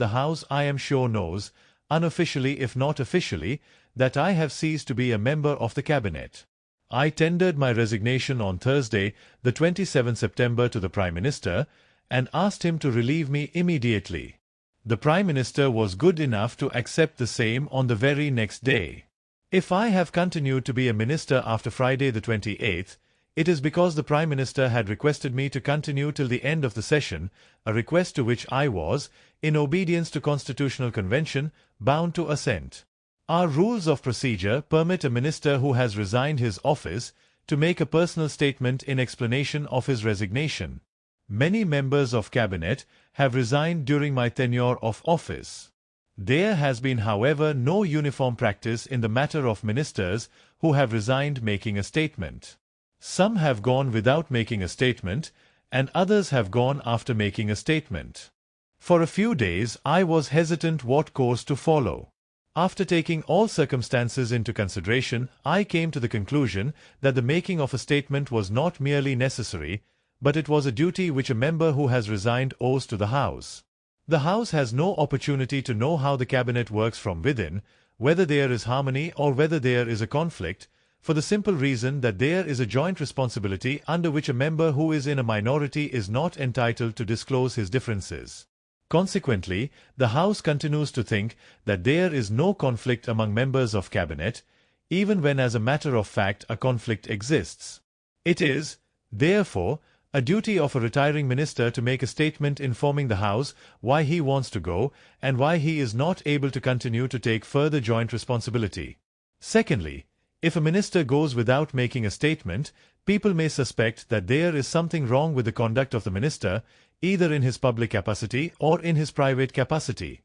The House, I am sure, knows, unofficially if not officially, that I have ceased to be a member of the Cabinet. I tendered my resignation on Thursday, the 27th September, to the Prime Minister and asked him to relieve me immediately. The Prime Minister was good enough to accept the same on the very next day. If I have continued to be a minister after Friday the 28th, it is because the Prime Minister had requested me to continue till the end of the session, a request to which I was, in obedience to Constitutional Convention, bound to assent. Our rules of procedure permit a minister who has resigned his office to make a personal statement in explanation of his resignation. Many members of Cabinet have resigned during my tenure of office. There has been, however, no uniform practice in the matter of ministers who have resigned making a statement. Some have gone without making a statement, and others have gone after making a statement. For a few days I was hesitant what course to follow. After taking all circumstances into consideration, I came to the conclusion that the making of a statement was not merely necessary, but it was a duty which a member who has resigned owes to the House. The House has no opportunity to know how the Cabinet works from within, whether there is harmony or whether there is a conflict, for the simple reason that there is a joint responsibility under which a member who is in a minority is not entitled to disclose his differences. Consequently, the House continues to think that there is no conflict among members of Cabinet, even when as a matter of fact a conflict exists. It is, therefore, a duty of a retiring minister to make a statement informing the House why he wants to go and why he is not able to continue to take further joint responsibility. Secondly, if a minister goes without making a statement, people may suspect that there is something wrong with the conduct of the minister, either in his public capacity or in his private capacity.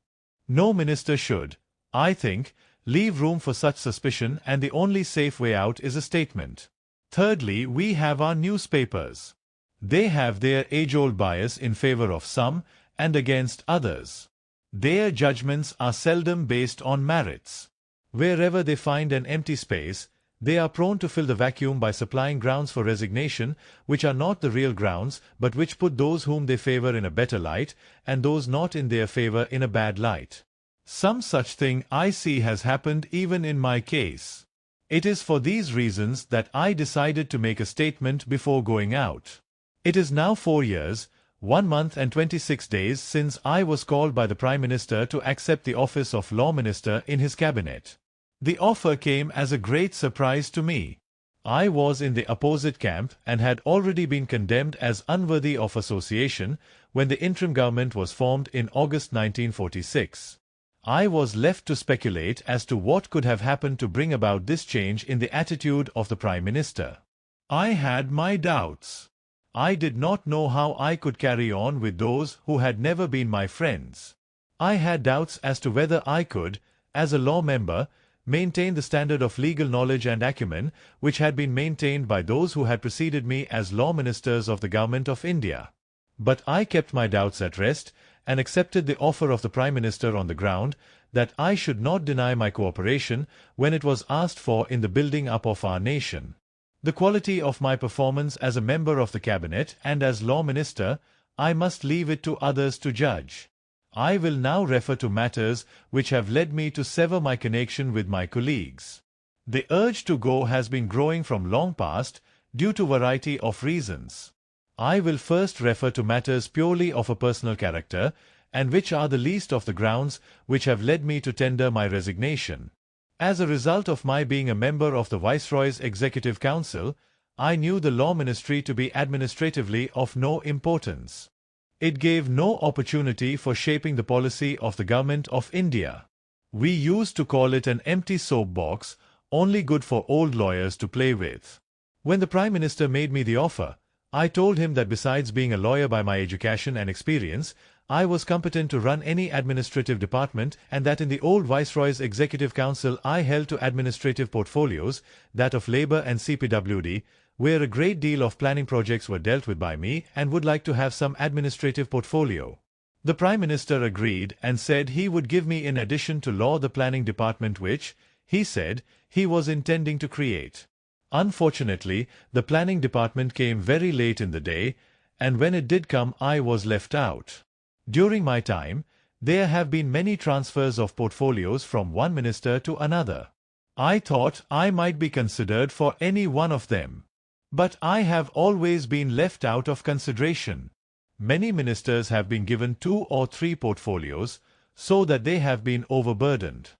No minister should, I think, leave room for such suspicion, and the only safe way out is a statement. Thirdly, we have our newspapers. They have their age-old bias in favor of some and against others. Their judgments are seldom based on merits. Wherever they find an empty space, they are prone to fill the vacuum by supplying grounds for resignation which are not the real grounds, but which put those whom they favor in a better light and those not in their favor in a bad light. Some such thing I see has happened even in my case. It is for these reasons that I decided to make a statement before going out. It is now 4 years, 1 month and 26 days since I was called by the Prime Minister to accept the office of Law Minister in his Cabinet. The offer came as a great surprise to me. I was in the opposite camp and had already been condemned as unworthy of association when the interim government was formed in August 1946. I was left to speculate as to what could have happened to bring about this change in the attitude of the Prime Minister. I had my doubts. I did not know how I could carry on with those who had never been my friends. I had doubts as to whether I could, as a law member, maintain the standard of legal knowledge and acumen which had been maintained by those who had preceded me as law ministers of the Government of India. But I kept my doubts at rest and accepted the offer of the Prime Minister on the ground that I should not deny my cooperation when it was asked for in the building up of our nation. The quality of my performance as a member of the Cabinet and as Law Minister, I must leave it to others to judge. I will now refer to matters which have led me to sever my connection with my colleagues. The urge to go has been growing from long past due to a variety of reasons. I will first refer to matters purely of a personal character and which are the least of the grounds which have led me to tender my resignation. As a result of my being a member of the Viceroy's Executive Council, I knew the Law Ministry to be administratively of no importance. It gave no opportunity for shaping the policy of the Government of India. We used to call it an empty soap box, only good for old lawyers to play with. When the Prime Minister made me the offer, I told him that besides being a lawyer by my education and experience, I was competent to run any administrative department, and that in the old Viceroy's Executive Council I held to administrative portfolios, that of Labour and CPWD, where a great deal of planning projects were dealt with by me, and would like to have some administrative portfolio. The Prime Minister agreed and said he would give me in addition to law the planning department which, he said, he was intending to create. Unfortunately, the planning department came very late in the day, and when it did come I was left out. During my time, There have been many transfers of portfolios from one minister to another. I thought I might be considered for any one of them. But I have always been left out of consideration. Many ministers have been given 2 or 3 portfolios, so that they have been overburdened.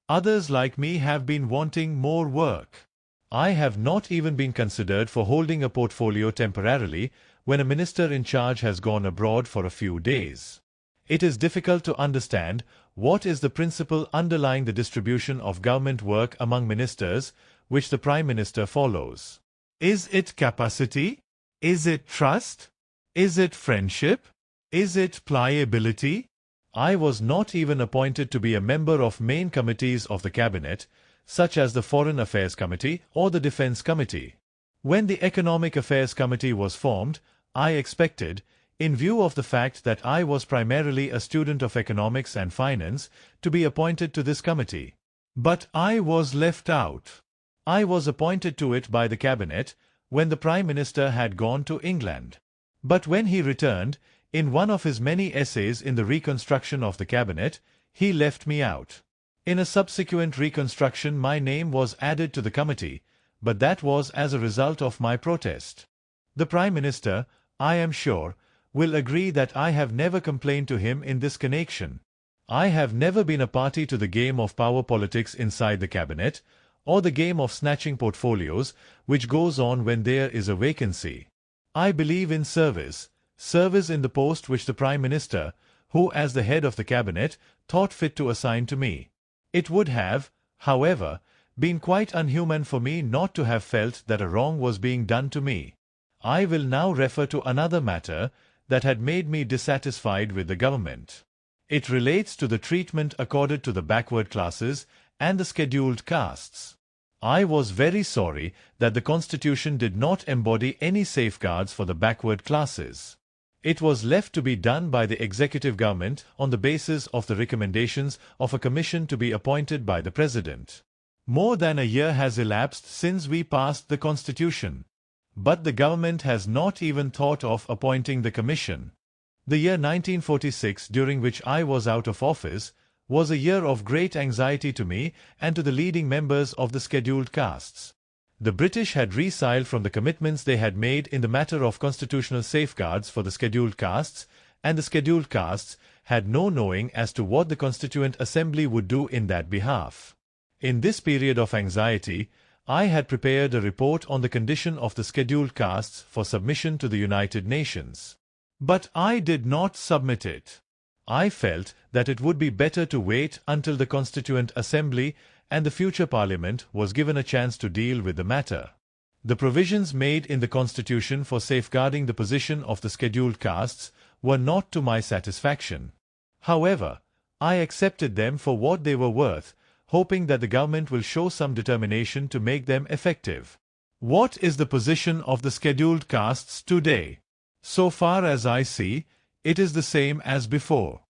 Others like me have been wanting more work. I have not even been considered for holding a portfolio temporarily when a minister in charge has gone abroad for a few days. It is difficult to understand what is the principle underlying the distribution of government work among ministers, which the Prime Minister follows. Is it capacity? Is it trust? Is it friendship? Is it pliability? I was not even appointed to be a member of main committees of the Cabinet, such as the Foreign Affairs Committee or the Defence Committee. When the Economic Affairs Committee was formed, I expected, in view of the fact that I was primarily a student of economics and finance, to be appointed to this committee. But I was left out. I was appointed to it by the Cabinet when the Prime Minister had gone to England. But when he returned, in one of his many essays in the reconstruction of the Cabinet, he left me out. In a subsequent reconstruction my name was added to the committee, but that was as a result of my protest. The Prime Minister, I am sure, will agree that I have never complained to him in this connection. I have never been a party to the game of power politics inside the Cabinet, or the game of snatching portfolios, which goes on when there is a vacancy. I believe in service in the post which the Prime Minister, who as the head of the Cabinet, thought fit to assign to me. It would have, however, been quite unhuman for me not to have felt that a wrong was being done to me. I will now refer to another matter that had made me dissatisfied with the government. It relates to the treatment accorded to the backward classes and the scheduled castes. I was very sorry that the Constitution did not embody any safeguards for the backward classes. It was left to be done by the executive government on the basis of the recommendations of a commission to be appointed by the President. More than a year has elapsed since we passed the Constitution, but the government has not even thought of appointing the commission. The year 1946, during which I was out of office, was a year of great anxiety to me and to the leading members of the scheduled castes. The British had recoiled from the commitments they had made in the matter of constitutional safeguards for the scheduled castes, and the scheduled castes had no knowing as to what the Constituent Assembly would do in that behalf. In this period of anxiety, I had prepared a report on the condition of the scheduled castes for submission to the United Nations. But I did not submit it. I felt that it would be better to wait until the Constituent Assembly and the future Parliament was given a chance to deal with the matter. The provisions made in the Constitution for safeguarding the position of the scheduled castes were not to my satisfaction. However, I accepted them for what they were worth, hoping that the government will show some determination to make them effective. What is the position of the scheduled castes today? So far as I see, it is the same as before.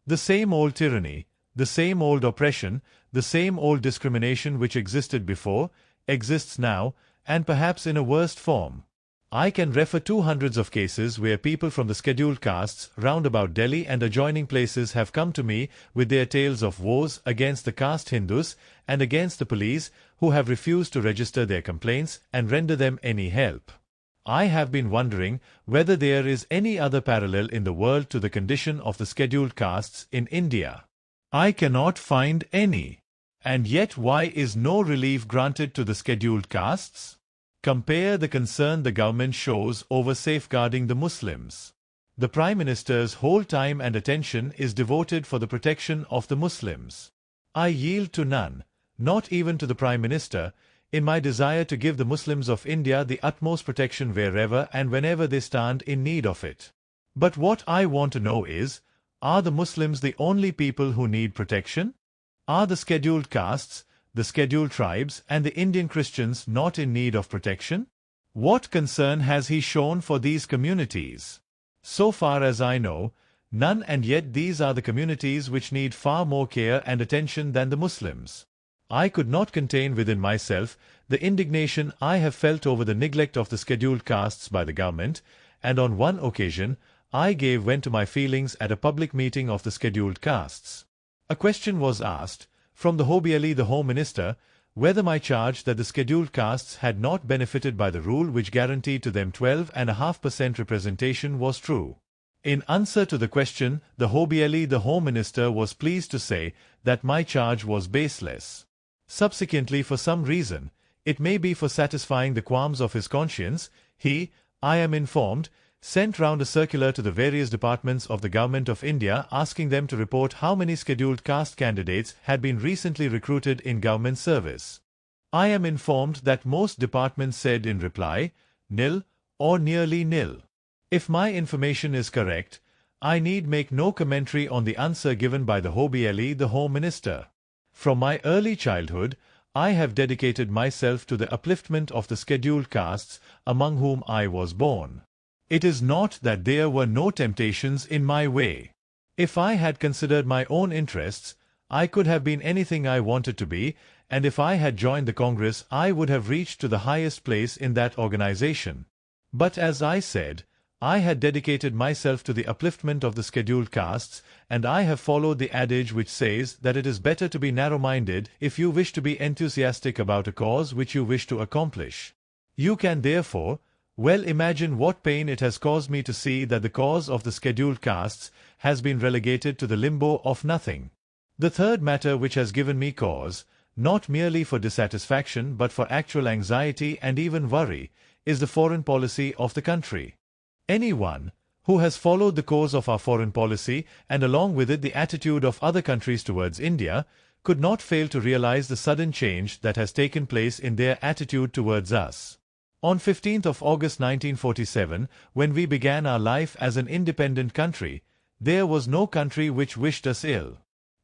The same old tyranny, the same old oppression, the same old discrimination which existed before, exists now, and perhaps in a worse form. I can refer to hundreds of cases where people from the scheduled castes round about Delhi and adjoining places have come to me with their tales of woes against the caste Hindus and against the police who have refused to register their complaints and render them any help. I have been wondering whether there is any other parallel in the world to the condition of the scheduled castes in India. I cannot find any. And yet why is no relief granted to the scheduled castes? Compare the concern the government shows over safeguarding the Muslims. The Prime Minister's whole time and attention is devoted for the protection of the Muslims. I yield to none, not even to the Prime Minister, in my desire to give the Muslims of India the utmost protection wherever and whenever they stand in need of it. But what I want to know is, are the Muslims the only people who need protection? Are the scheduled castes, the scheduled tribes, and the Indian Christians not in need of protection? What concern has he shown for these communities? So far as I know, none, and yet these are the communities which need far more care and attention than the Muslims. I could not contain within myself the indignation I have felt over the neglect of the scheduled castes by the government, and on one occasion I gave vent to my feelings at a public meeting of the scheduled castes. A question was asked, from the Hobieli, the Home Minister, whether my charge that the scheduled castes had not benefited by the rule which guaranteed to them 12.5% representation was true. In answer to the question, the Hobieli, the Home Minister, was pleased to say that my charge was baseless. Subsequently, for some reason, it may be for satisfying the qualms of his conscience, he, I am informed, sent round a circular to the various departments of the Government of India asking them to report how many scheduled caste candidates had been recently recruited in government service. I am informed that most departments said in reply, nil or nearly nil. If my information is correct, I need make no commentary on the answer given by the Hobieli, the Home Minister. From my early childhood, I have dedicated myself to the upliftment of the scheduled castes among whom I was born. It is not that there were no temptations in my way. If I had considered my own interests, I could have been anything I wanted to be, and if I had joined the Congress, I would have reached to the highest place in that organization. But as I said, I had dedicated myself to the upliftment of the scheduled castes, and I have followed the adage which says that it is better to be narrow-minded if you wish to be enthusiastic about a cause which you wish to accomplish. You can therefore well imagine what pain it has caused me to see that the cause of the scheduled castes has been relegated to the limbo of nothing. The third matter which has given me cause, not merely for dissatisfaction but for actual anxiety and even worry, is the foreign policy of the country. Anyone who has followed the course of our foreign policy and along with it the attitude of other countries towards India could not fail to realize the sudden change that has taken place in their attitude towards us. On 15th of August 1947, when we began our life as an independent country, there was no country which wished us ill.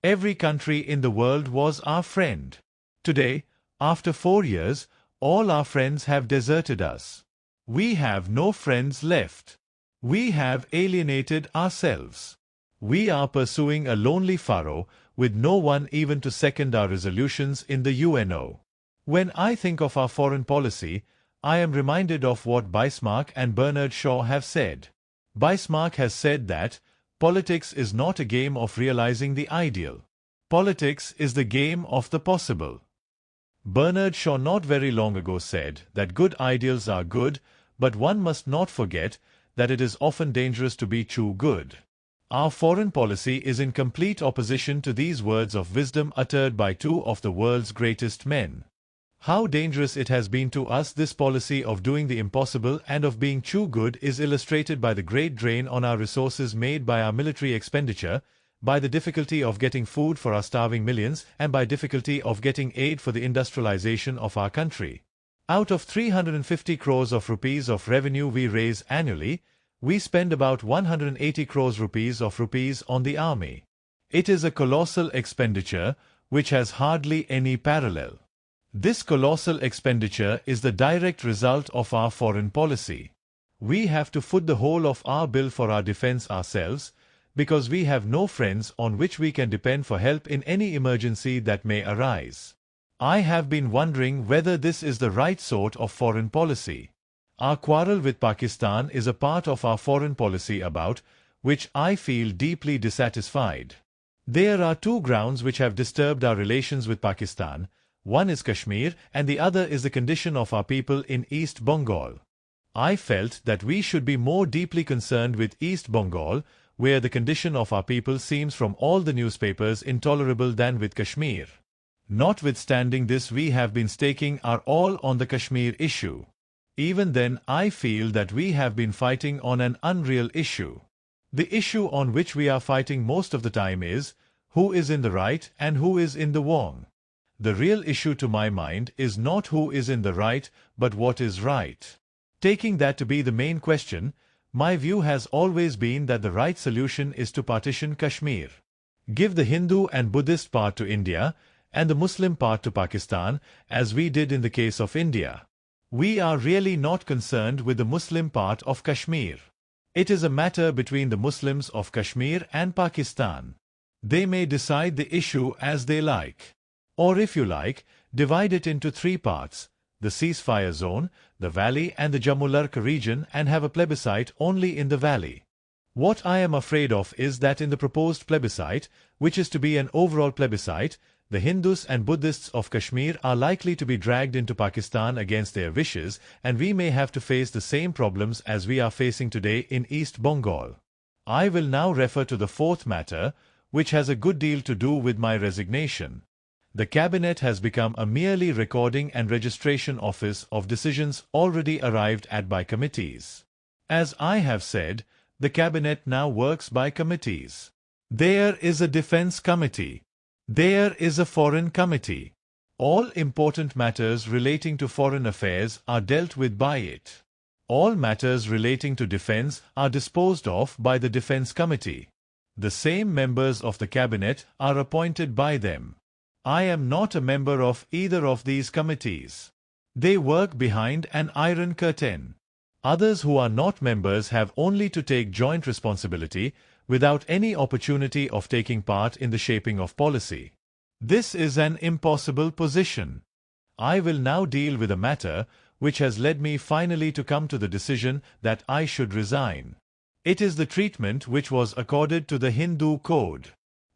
Every country in the world was our friend. Today, after 4 years, all our friends have deserted us. We have no friends left. We have alienated ourselves. We are pursuing a lonely furrow with no one even to second our resolutions in the UNO. When I think of our foreign policy, I am reminded of what Bismarck and Bernard Shaw have said. Bismarck has said that politics is not a game of realizing the ideal. Politics is the game of the possible. Bernard Shaw not very long ago said that good ideals are good, but one must not forget that it is often dangerous to be too good. Our foreign policy is in complete opposition to these words of wisdom uttered by two of the world's greatest men. How dangerous it has been to us, this policy of doing the impossible and of being too good, is illustrated by the great drain on our resources made by our military expenditure, by the difficulty of getting food for our starving millions, and by difficulty of getting aid for the industrialization of our country. Out of 350 crores of rupees of revenue we raise annually, we spend about 180 crores rupees on the army. It is a colossal expenditure which has hardly any parallel. This colossal expenditure is the direct result of our foreign policy. We have to foot the whole of our bill for our defense ourselves, because we have no friends on which we can depend for help in any emergency that may arise. I have been wondering whether this is the right sort of foreign policy. Our quarrel with Pakistan is a part of our foreign policy about which I feel deeply dissatisfied. There are two grounds which have disturbed our relations with Pakistan. One is Kashmir and the other is the condition of our people in East Bengal. I felt that we should be more deeply concerned with East Bengal, where the condition of our people seems from all the newspapers intolerable, than with Kashmir. Notwithstanding this, we have been staking our all on the Kashmir issue. Even then, I feel that we have been fighting on an unreal issue. The issue on which we are fighting most of the time is who is in the right and who is in the wrong. The real issue to my mind is not who is in the right, but what is right. Taking that to be the main question, my view has always been that the right solution is to partition Kashmir. Give the Hindu and Buddhist part to India and the Muslim part to Pakistan, as we did in the case of India. We are really not concerned with the Muslim part of Kashmir. It is a matter between the Muslims of Kashmir and Pakistan. They may decide the issue as they like. Or if you like, divide it into three parts, the ceasefire zone, the valley and the Jammu-Ladakh region, and have a plebiscite only in the valley. What I am afraid of is that in the proposed plebiscite, which is to be an overall plebiscite, the Hindus and Buddhists of Kashmir are likely to be dragged into Pakistan against their wishes, and we may have to face the same problems as we are facing today in East Bengal. I will now refer to the fourth matter, which has a good deal to do with my resignation. The Cabinet has become a merely recording and registration office of decisions already arrived at by committees. As I have said, the Cabinet now works by committees. There is a Defence Committee. There is a Foreign Committee. All important matters relating to foreign affairs are dealt with by it. All matters relating to defence are disposed of by the Defence Committee. The same members of the Cabinet are appointed by them. I am not a member of either of these committees. They work behind an iron curtain. Others who are not members have only to take joint responsibility without any opportunity of taking part in the shaping of policy. This is an impossible position. I will now deal with a matter which has led me finally to come to the decision that I should resign. It is the treatment which was accorded to the Hindu Code.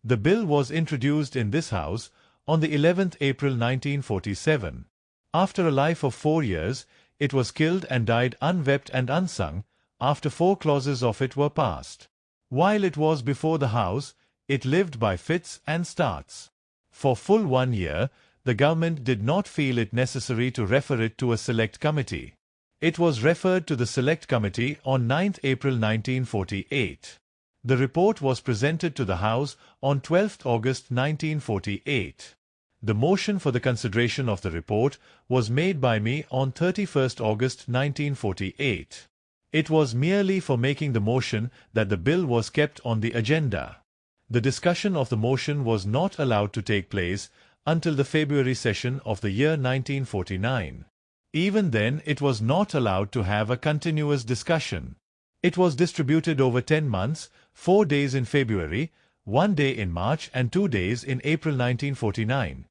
The bill was introduced in this House on the 11th April 1947. After a life of 4 years, it was killed and died unwept and unsung after 4 clauses of it were passed. While it was before the House, it lived by fits and starts. For full 1 year, the government did not feel it necessary to refer it to a select committee. It was referred to the Select Committee on 9th April 1948. The report was presented to the House on 12th August 1948. The motion for the consideration of the report was made by me on 31st August 1948. It was merely for making the motion that the bill was kept on the agenda. The discussion of the motion was not allowed to take place until the February session of the year 1949. Even then, it was not allowed to have a continuous discussion. It was distributed over 10 months, 4 days in February, 1 day in March and 2 days in April 1949.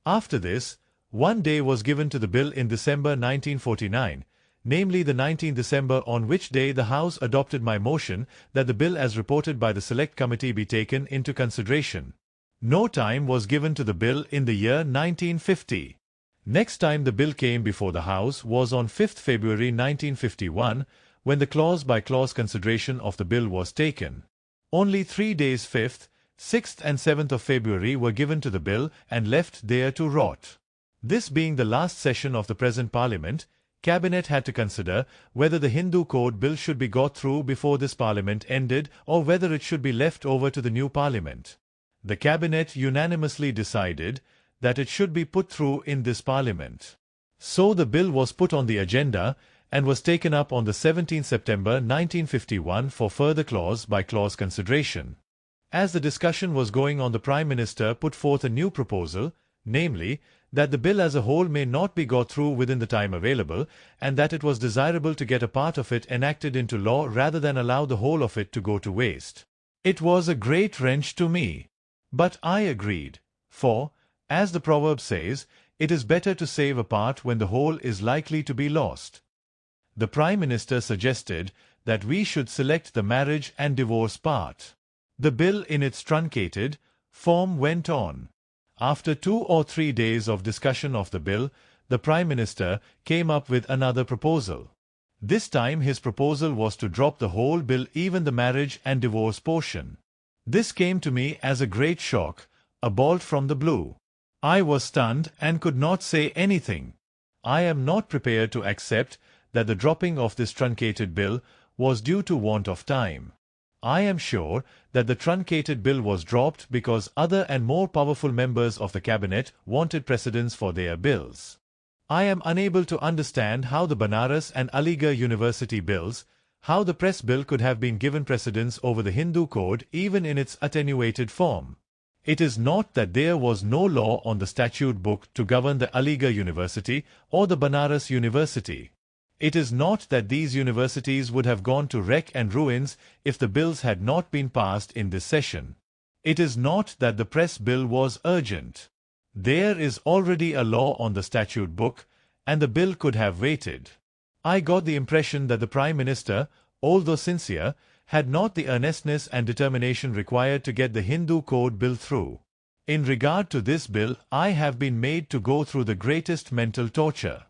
After this, 1 day was given to the bill in December 1949, namely the 19th December, on which day the House adopted my motion that the bill as reported by the Select Committee be taken into consideration. No time was given to the bill in the year 1950. Next time the bill came before the House was on 5th February 1951, when the clause-by-clause consideration of the bill was taken. Only 3 days, 5th, 6th and 7th of February, were given to the bill and left there to rot. This being the last session of the present Parliament, Cabinet had to consider whether the Hindu Code Bill should be got through before this Parliament ended or whether it should be left over to the new Parliament. The Cabinet unanimously decided that it should be put through in this Parliament. So the bill was put on the agenda and was taken up on the 17th September 1951 for further clause-by-clause consideration. As the discussion was going on, the Prime Minister put forth a new proposal, namely, that the bill as a whole may not be got through within the time available, and that it was desirable to get a part of it enacted into law rather than allow the whole of it to go to waste. It was a great wrench to me. But I agreed, for, as the proverb says, it is better to save a part when the whole is likely to be lost. The Prime Minister suggested that we should select the marriage and divorce part. The bill in its truncated form went on. After 2 or 3 days of discussion of the bill, the Prime Minister came up with another proposal. This time his proposal was to drop the whole bill, even the marriage and divorce portion. This came to me as a great shock, a bolt from the blue. I was stunned and could not say anything. I am not prepared to accept that the dropping of this truncated bill was due to want of time. I am sure that the truncated bill was dropped because other and more powerful members of the Cabinet wanted precedence for their bills. I am unable to understand how the Banaras and Aligarh University bills, how the press bill could have been given precedence over the Hindu Code even in its attenuated form. It is not that there was no law on the statute book to govern the Aligarh University or the Banaras University. It is not that these universities would have gone to wreck and ruins if the bills had not been passed in this session. It is not that the press bill was urgent. There is already a law on the statute book, and the bill could have waited. I got the impression that the Prime Minister, although sincere, had not the earnestness and determination required to get the Hindu Code Bill through. In regard to this bill, I have been made to go through the greatest mental torture.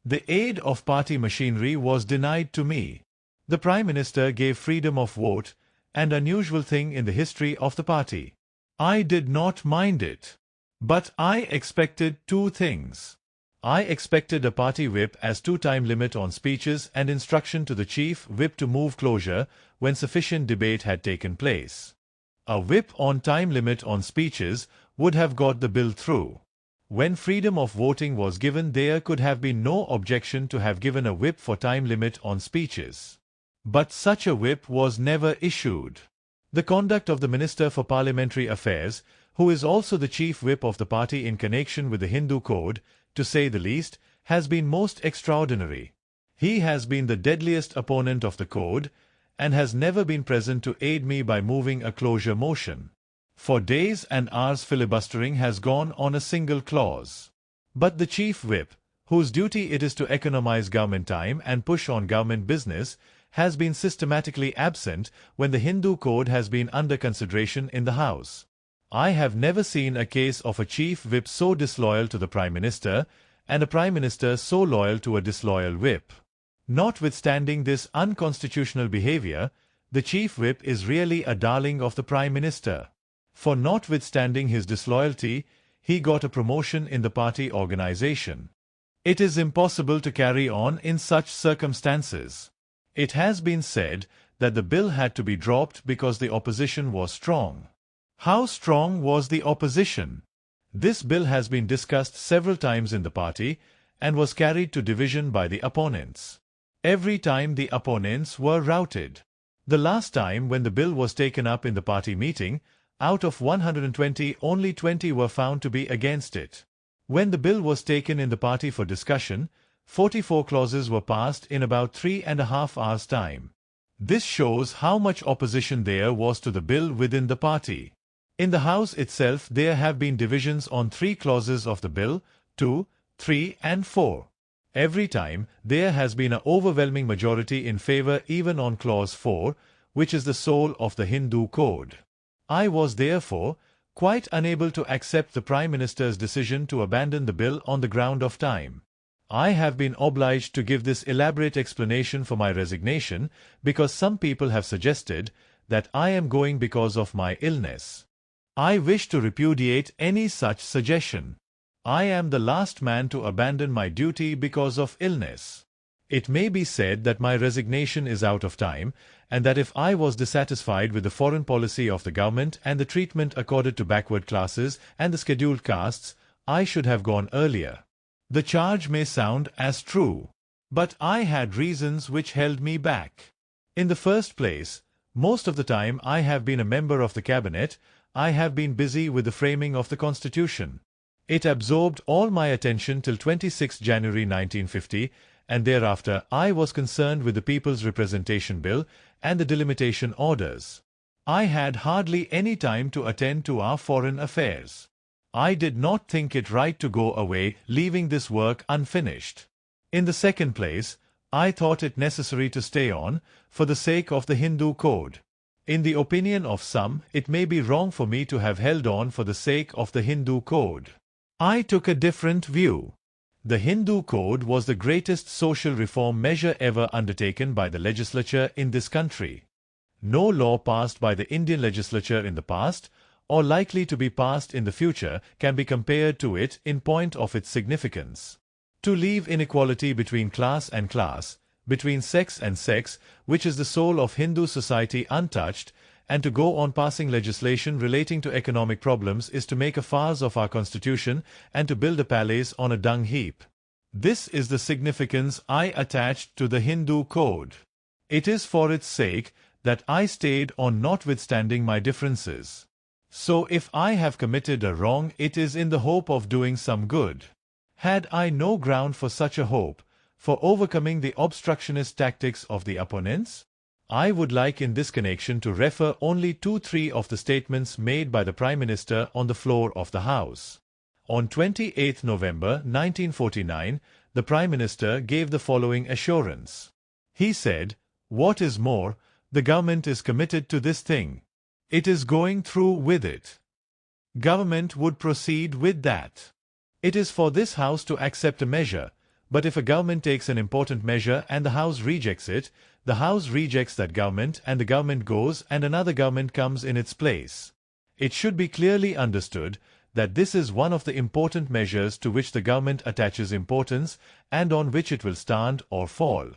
The aid of party machinery was denied to me. The Prime Minister gave freedom of vote, an unusual thing in the history of the party. I did not mind it. But I expected two things. I expected a party whip as two-time limit on speeches and instruction to the chief whip to move closure when sufficient debate had taken place. A whip on time limit on speeches would have got the bill through. When freedom of voting was given, there could have been no objection to have given a whip for time limit on speeches. But such a whip was never issued. The conduct of the Minister for Parliamentary Affairs, who is also the chief whip of the party in connection with the Hindu Code, to say the least, has been most extraordinary. He has been the deadliest opponent of the code, and has never been present to aid me by moving a closure motion. For days and hours filibustering has gone on a single clause. But the chief whip, whose duty it is to economize government time and push on government business, has been systematically absent when the Hindu Code has been under consideration in the House. I have never seen a case of a chief whip so disloyal to the Prime Minister, and a Prime Minister so loyal to a disloyal whip. Notwithstanding this unconstitutional behavior, the chief whip is really a darling of the Prime Minister. For notwithstanding his disloyalty, he got a promotion in the party organization. It is impossible to carry on in such circumstances. It has been said that the bill had to be dropped because the opposition was strong. How strong was the opposition? This bill has been discussed several times in the party and was carried to division by the opponents. Every time the opponents were routed. The last time when the bill was taken up in the party meeting, out of 120, only 20 were found to be against it. When the bill was taken in the party for discussion, 44 clauses were passed in about 3.5 hours' time. This shows how much opposition there was to the bill within the party. In the House itself, there have been divisions on 3 clauses of the bill, 2, 3, and 4. Every time, there has been an overwhelming majority in favor even on clause 4, which is the soul of the Hindu Code. I was therefore quite unable to accept the Prime Minister's decision to abandon the bill on the ground of time. I have been obliged to give this elaborate explanation for my resignation because some people have suggested that I am going because of my illness. I wish to repudiate any such suggestion. I am the last man to abandon my duty because of illness. It may be said that my resignation is out of time, and that if I was dissatisfied with the foreign policy of the government and the treatment accorded to backward classes and the scheduled castes, I should have gone earlier. The charge may sound as true, but I had reasons which held me back. In the first place, most of the time I have been a member of the cabinet, I have been busy with the framing of the Constitution. It absorbed all my attention till 26 January 1950, and thereafter I was concerned with the People's Representation Bill and the delimitation orders. I had hardly any time to attend to our foreign affairs. I did not think it right to go away, leaving this work unfinished. In the second place, I thought it necessary to stay on, for the sake of the Hindu Code. In the opinion of some, it may be wrong for me to have held on for the sake of the Hindu Code. I took a different view. The Hindu Code was the greatest social reform measure ever undertaken by the legislature in this country. No law passed by the Indian legislature in the past, or likely to be passed in the future, can be compared to it in point of its significance. To leave inequality between class and class, between sex and sex, which is the soul of Hindu society, untouched, and to go on passing legislation relating to economic problems is to make a farce of our constitution and to build a palace on a dung heap. This is the significance I attached to the Hindu Code. It is for its sake that I stayed on notwithstanding my differences. So if I have committed a wrong, it is in the hope of doing some good. Had I no ground for such a hope, for overcoming the obstructionist tactics of the opponents? I would like in this connection to refer only to 3 of the statements made by the Prime Minister on the floor of the House. On 28 November 1949, the Prime Minister gave the following assurance. He said, "What is more, The government is committed to this thing. It is going through with it. Government would proceed with that. It is for this House to accept a measure, but if a government takes an important measure and the House rejects it, the House rejects that government and the government goes and another government comes in its place. It should be clearly understood that this is one of the important measures to which the government attaches importance and on which it will stand or fall.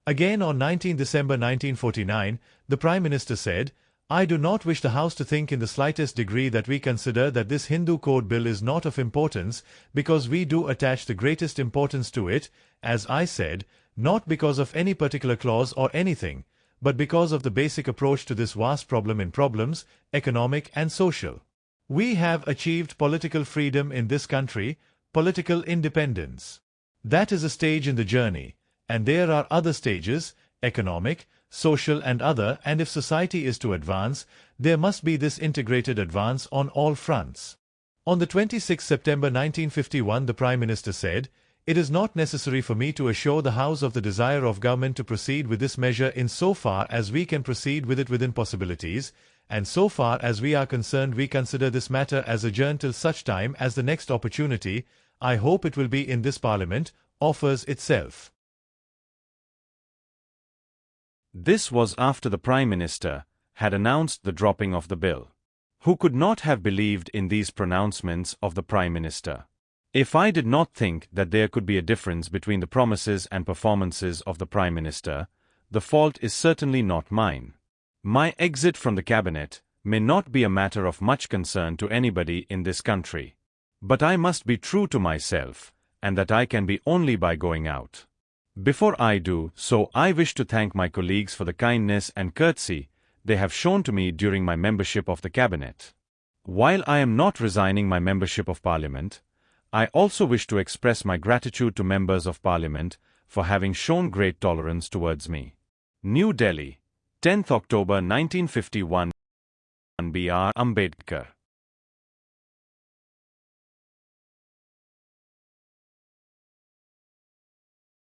Again on 19 December 1949, the Prime Minister said, "I do not wish the House to think in the slightest degree that we consider that this Hindu Code Bill is not of importance, because we do attach the greatest importance to it, as I said, not because of any particular clause or anything, but because of the basic approach to this vast problem in problems, economic and social. We have achieved political freedom in this country, political independence. That is a stage in the journey, and there are other stages, economic, social and other, and if society is to advance, there must be this integrated advance on all fronts." On the 26th September 1951, the Prime Minister said, "It is not necessary for me to assure the House of the desire of government to proceed with this measure in so far as we can proceed with it within possibilities, and so far as we are concerned we consider this matter as adjourned till such time as the next opportunity, I hope it will be in this Parliament, offers itself." This was after the Prime Minister had announced the dropping of the bill. Who could not have believed in these pronouncements of the Prime Minister? If I did not think that there could be a difference between the promises and performances of the Prime Minister, the fault is certainly not mine. My exit from the cabinet may not be a matter of much concern to anybody in this country. But I must be true to myself, and that I can be only by going out. Before I do so, I wish to thank my colleagues for the kindness and courtesy they have shown to me during my membership of the cabinet. While I am not resigning my membership of Parliament, I also wish to express my gratitude to members of Parliament for having shown great tolerance towards me. New Delhi, 10th October 1951. B.R. Ambedkar.